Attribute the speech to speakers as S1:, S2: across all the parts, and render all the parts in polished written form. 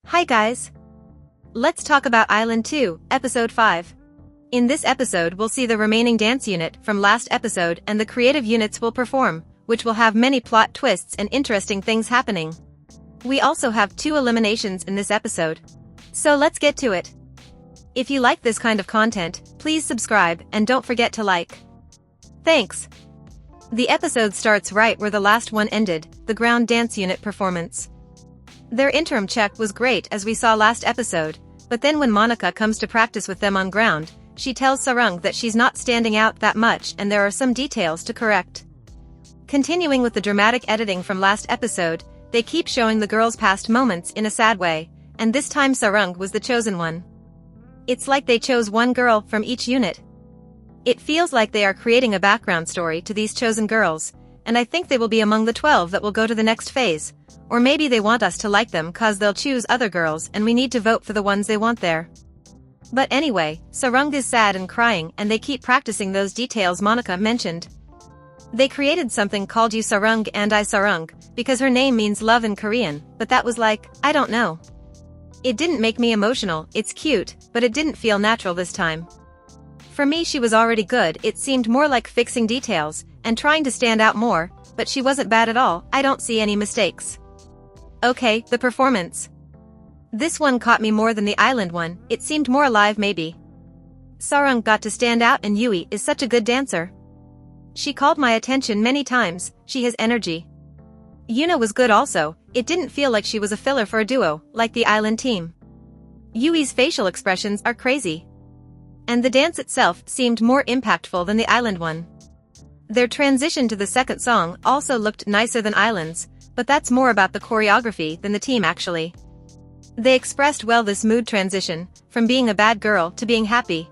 S1: Hi guys! Let's talk about Island 2, Episode 5. In this episode we'll see the remaining dance unit from last episode and the creative units will perform, which will have many plot twists and interesting things happening. We also have 2 eliminations in this episode. So let's get to it. If you like this kind of content, please subscribe and don't forget to like. Thanks! The episode starts right where the last one ended, the ground dance unit performance. Their interim check was great as we saw last episode, but then when Monica comes to practice with them on ground, she tells Sarang that she's not standing out that much and there are some details to correct. Continuing with the dramatic editing from last episode, they keep showing the girls' past moments in a sad way, and this time Sarang was the chosen one. It's like they chose one girl from each unit. It feels like they are creating a background story to these chosen girls, and I think they will be among the 12 that will go to the next phase. Or maybe they want us to like them cause they'll choose other girls and we need to vote for the ones they want there. But anyway, Sarang is sad and crying and they keep practicing those details Monica mentioned. They created something called You Sarang and I Sarang, because her name means love in Korean, but that was like, I don't know. It didn't make me emotional, it's cute, but it didn't feel natural this time. For me she was already good, it seemed more like fixing details, and trying to stand out more, but she wasn't bad at all, I don't see any mistakes. Okay, the performance. This one caught me more than the Island one, it seemed more alive maybe. Sarang got to stand out and Yui is such a good dancer. She called my attention many times, she has energy. Yuna was good also, it didn't feel like she was a filler for a duo, like the Island team. Yui's facial expressions are crazy. And the dance itself seemed more impactful than the Island one. Their transition to the second song also looked nicer than Island's, but that's more about the choreography than the team actually. They expressed well this mood transition, from being a bad girl to being happy.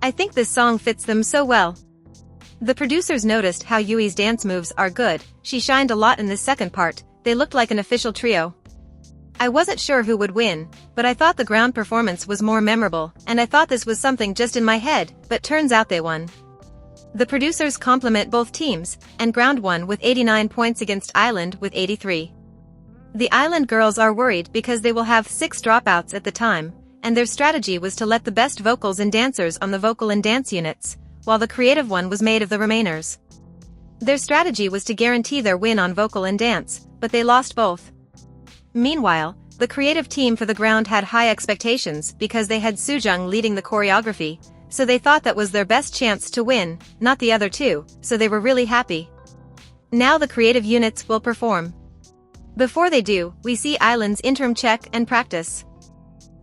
S1: I think this song fits them so well. The producers noticed how Yui's dance moves are good, she shined a lot in this second part, they looked like an official trio. I wasn't sure who would win, but I thought the ground performance was more memorable, and I thought this was something just in my head, but turns out they won. The producers compliment both teams, and ground won with 89 points against Island with 83. The Island girls are worried because they will have 6 dropouts at the time, and their strategy was to let the best vocals and dancers on the vocal and dance units, while the creative one was made of the remainers. Their strategy was to guarantee their win on vocal and dance, but they lost both. Meanwhile, the creative team for the ground had high expectations because they had Sujung leading the choreography, so they thought that was their best chance to win, not the other two, so they were really happy. Now the creative units will perform. Before they do, we see Island's interim check and practice.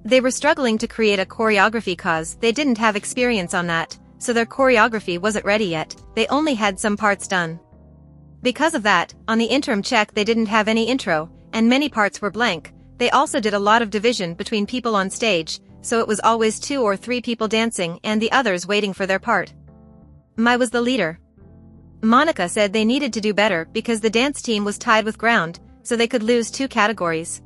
S1: They were struggling to create a choreography cause they didn't have experience on that, so their choreography wasn't ready yet, they only had some parts done. Because of that, on the interim check they didn't have any intro, and many parts were blank. They also did a lot of division between people on stage, so it was always 2 or 3 people dancing and the others waiting for their part. Mai was the leader. Monica said they needed to do better because the dance team was tied with ground, so they could lose 2 categories.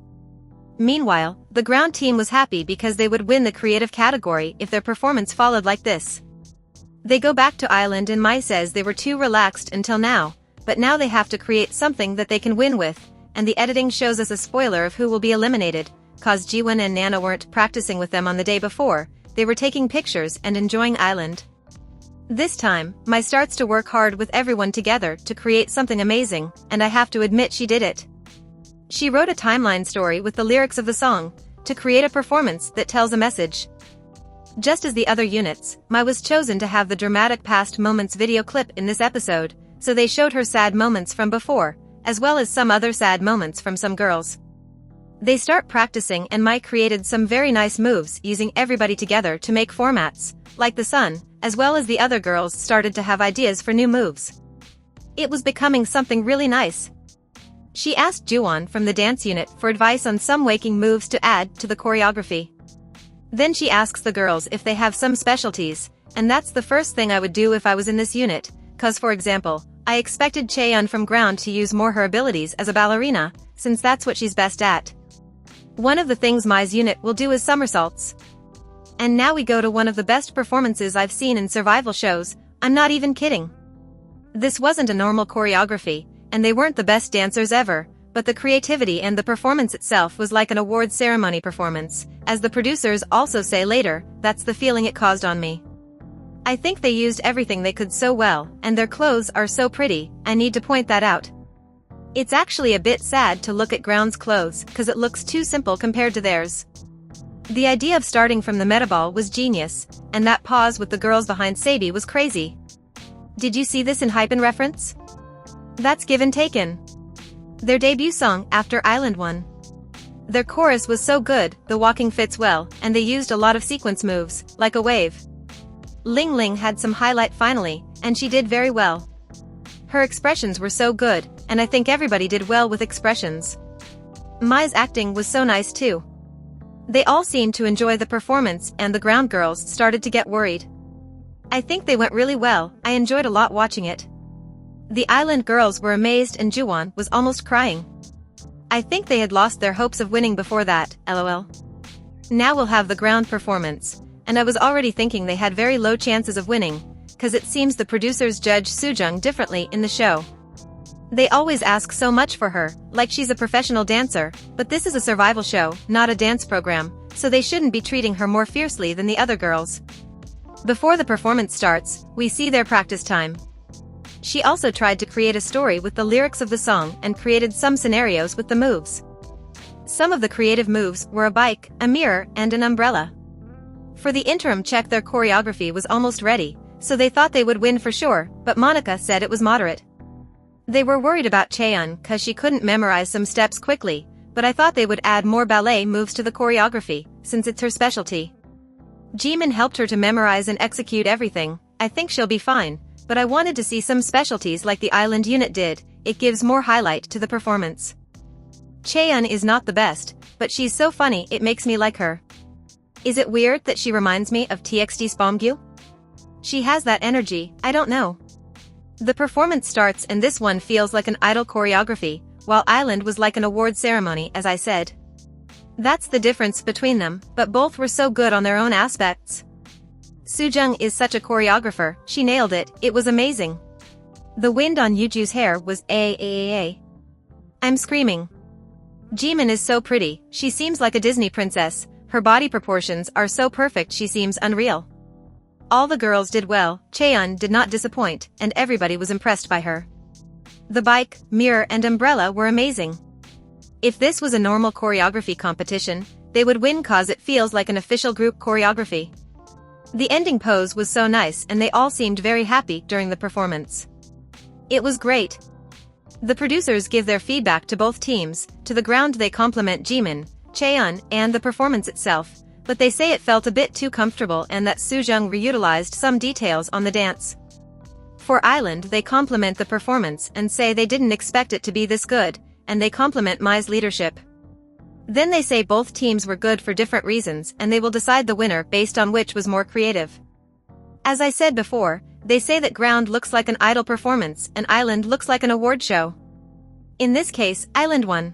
S1: Meanwhile, the ground team was happy because they would win the creative category if their performance followed like this. They go back to Island and Mai says they were too relaxed until now, but now they have to create something that they can win with, and the editing shows us a spoiler of who will be eliminated. Cause Jeeun and Nana weren't practicing with them on the day before, they were taking pictures and enjoying Island. This time, Mai starts to work hard with everyone together to create something amazing, and I have to admit she did it. She wrote a timeline story with the lyrics of the song, to create a performance that tells a message. Just as the other units, Mai was chosen to have the dramatic past moments video clip in this episode, so they showed her sad moments from before, as well as some other sad moments from some girls. They start practicing and Mai created some very nice moves using everybody together to make formats, like the sun, as well as the other girls started to have ideas for new moves. It was becoming something really nice. She asked Juwon from the dance unit for advice on some waking moves to add to the choreography. Then she asks the girls if they have some specialties, and that's the first thing I would do if I was in this unit, cause for example, I expected Chaeeun from ground to use more her abilities as a ballerina, since that's what she's best at. One of the things Mai's unit will do is somersaults. And now we go to one of the best performances I've seen in survival shows, I'm not even kidding. This wasn't a normal choreography, and they weren't the best dancers ever, but the creativity and the performance itself was like an award ceremony performance. As the producers also say later, that's the feeling it caused on me. I think they used everything they could so well, and their clothes are so pretty. I need to point that out. It's actually a bit sad to look at Ground's clothes, cause it looks too simple compared to theirs. The idea of starting from the Metaball was genius, and that pause with the girls behind Saebi was crazy. Did you see this in Hypen reference? That's given taken. Their debut song after Island 1. Their chorus was so good, the walking fits well, and they used a lot of sequence moves, like a wave. LingLing had some highlight finally, and she did very well. Her expressions were so good, and I think everybody did well with expressions. Mai's acting was so nice too. They all seemed to enjoy the performance, and the Ground girls started to get worried. I think they went really well. I enjoyed a lot watching it. The Island girls were amazed and Juwon was almost crying. I think they had lost their hopes of winning before that, lol. Now we'll have the Ground performance, and I was already thinking they had very low chances of winning, cause it seems the producers judge Sujung differently in the show. They always ask so much for her, like she's a professional dancer, but this is a survival show, not a dance program, so they shouldn't be treating her more fiercely than the other girls. Before the performance starts, we see their practice time. She also tried to create a story with the lyrics of the song and created some scenarios with the moves. Some of the creative moves were a bike, a mirror, and an umbrella. For the interim check, their choreography was almost ready, so they thought they would win for sure, but Monica said it was moderate. They were worried about Chaeeun cause she couldn't memorize some steps quickly, but I thought they would add more ballet moves to the choreography, since it's her specialty. Jeemin helped her to memorize and execute everything. I think she'll be fine, but I wanted to see some specialties like the Island unit did. It gives more highlight to the performance. Chaeeun is not the best, but she's so funny it makes me like her. Is it weird that she reminds me of TXT Spomgyu? She has that energy, I don't know. The performance starts and this one feels like an idol choreography, while Island was like an award ceremony, as I said. That's the difference between them, but both were so good on their own aspects. Sujung is such a choreographer, she nailed it, it was amazing. The wind on Yuju's hair was a. I'm screaming. Jeemin is so pretty, she seems like a Disney princess, her body proportions are so perfect she seems unreal. All the girls did well, Chaeeun did not disappoint, and everybody was impressed by her. The bike, mirror and umbrella were amazing. If this was a normal choreography competition, they would win cause it feels like an official group choreography. The ending pose was so nice and they all seemed very happy during the performance. It was great. The producers give their feedback to both teams. To the Ground they compliment Jeemin, Chaeeun, and the performance itself, but they say it felt a bit too comfortable and that Sujung reutilized some details on the dance. For Island they compliment the performance and say they didn't expect it to be this good, and they compliment Mai's leadership. Then they say both teams were good for different reasons and they will decide the winner based on which was more creative. As I said before, they say that Ground looks like an idol performance and Island looks like an award show. In this case, Island won.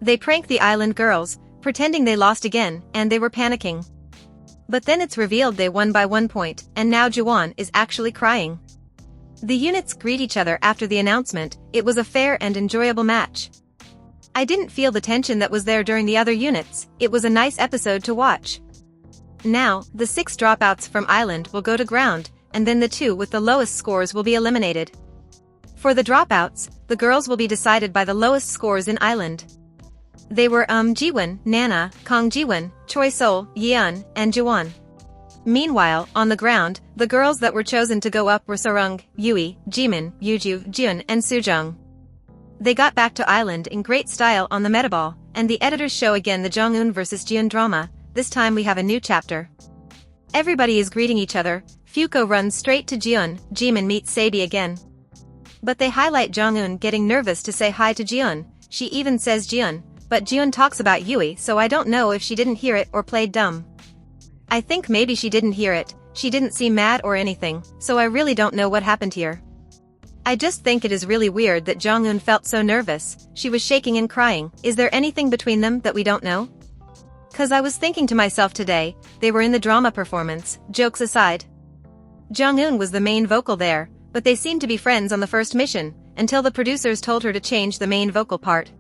S1: They prank the Island girls, pretending they lost again, and they were panicking. But then it's revealed they won by 1 point, and now Juwon is actually crying. The units greet each other after the announcement. It was a fair and enjoyable match. I didn't feel the tension that was there during the other units. It was a nice episode to watch. Now, the 6 dropouts from Island will go to Ground, and then the 2 with the lowest scores will be eliminated. For the dropouts, the girls will be decided by the lowest scores in Island. They were Jiwon, Nana, Kang Jiwon, Choi Soul, Yeeun, and Juwon. Meanwhile, on the Ground, the girls that were chosen to go up were Sarang, Yui, Jeemin, Yuju, Jeeun, and Sujung. They got back to Island in great style on the Metaball, and the editors show again the Jong-un vs Jeeun drama. This time we have a new chapter. Everybody is greeting each other. Fuko runs straight to Jeeun, Jeemin meets Saebi again. But they highlight Jong-un getting nervous to say hi to Jeeun. She even says Jeeun, but Jeeun talks about Yui, so I don't know if she didn't hear it or played dumb. I think maybe she didn't hear it. She didn't seem mad or anything, so I really don't know what happened here. I just think it is really weird that Jong-un felt so nervous. She was shaking and crying. Is there anything between them that we don't know? Cause I was thinking to myself today, they were in the drama performance, jokes aside. Jong-un was the main vocal there, but they seemed to be friends on the first mission, until the producers told her to change the main vocal part.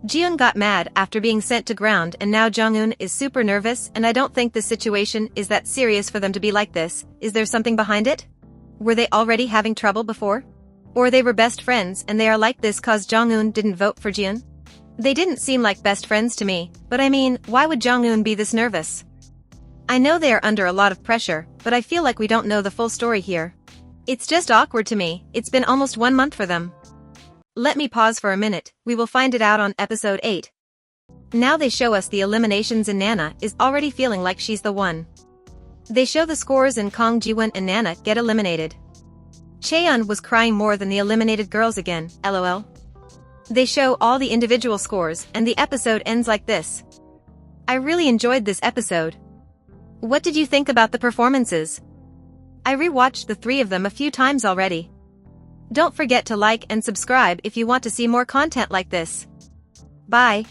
S1: Jeeun got mad after being sent to ground and now Jong-un is super nervous and I don't think this situation is that serious for them to be like this. Is there something behind it? Were they already having trouble before? Or they were best friends and they are like this cause Jong-un didn't vote for Jeeun? They didn't seem like best friends to me, but I mean, why would Jong-un be this nervous? I know they are under a lot of pressure, but I feel like we don't know the full story here. It's just awkward to me. It's been almost 1 month for them. Let me pause for a minute, we will find it out on episode 8. Now they show us the eliminations and Nana is already feeling like she's the one. They show the scores and Kang Jiwon and Nana get eliminated. Chaeeun was crying more than the eliminated girls again, lol. They show all the individual scores and the episode ends like this. I really enjoyed this episode. What did you think about the performances? I rewatched the 3 of them a few times already. Don't forget to like and subscribe if you want to see more content like this. Bye.